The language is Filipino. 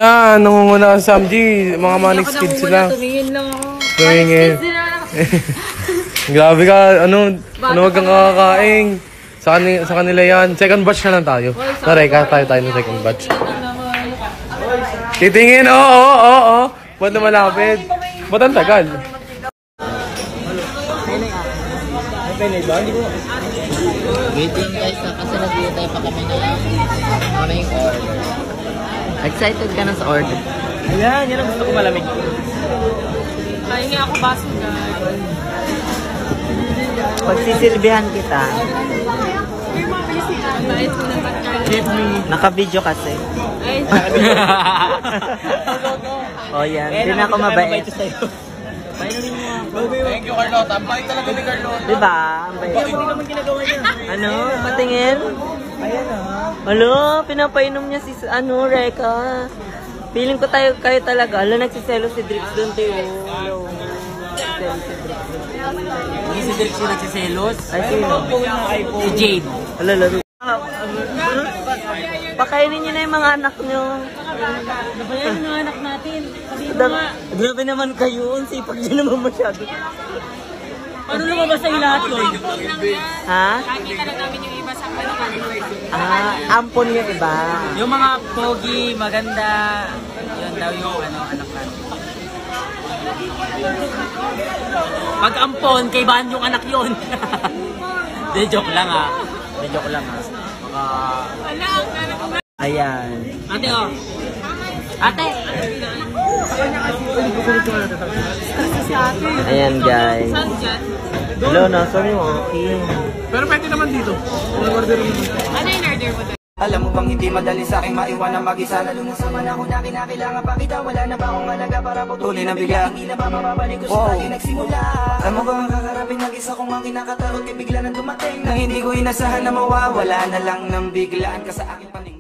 Nangunguna sa Samji, mga Manix kids sila. Tumingin lang ako. Tumingin. Grabe ka, ano wag kang kakakain. Sa kanila yan. Second batch na lang tayo. Tara, tayo ng second batch. Titingin, oo. Ba't na malapit? Ba't ang tagal? Waiting guys, kasi nag-iitay pa kami na ano yung order. Excited ka na sa order? Ayan, yan ang gusto ko malamig. Pahingi ako baso guys. Pagsisilbihan kita. Naka-video kasi. Ay, oh yan, hindi na ako mabait. thank you Carlota. Ang bait talaga ni Carlota. Diba? Hindi naman ginagawa niya. Ano? Matingin? Ayan Halo, pinapainom niya si Reka. Feeling ko kayo talaga. Halo, nagsiselo si Drix doon tayo. Halo. Hindi si Dirk siya nagsiselos. Ay, sino? Si Jade. Halo, laro. Pakainin niyo na yung mga anak niyo. Ano ba yan yung anak natin? Sabihin mo nga. Grabe naman kayo. Sipag niyo naman masyado. Ano lumabas sa'yo lahat yun? Ha? Nakikita na namin yung iba sa kanila. Ampon yung iba. Yung mga pogi, maganda, yun daw yung anak natin. Pag ampon, kay Ban yung anak yun. De joke lang ha. Ayan. Ate oh. Ate! Ayan guys. Saan dyan? Hello, nasa yung okay. Pero pwede naman dito. Ano yung order mo doon? Alam mo bang hindi madali sa akin maiwanan mag-isa. Lalo na sa manahon na kinakailangan pa kita. Wala na ba akong halaga para putulin ang bigla. Hindi na ba mababalik ko sa tayo nagsimula. Alam mo ba ang kakarapin mag-isa kung ang kinakatarot. Bigla nang dumating na hindi ko inasahan na mawawala na lang ng biglaan ka sa akin panig.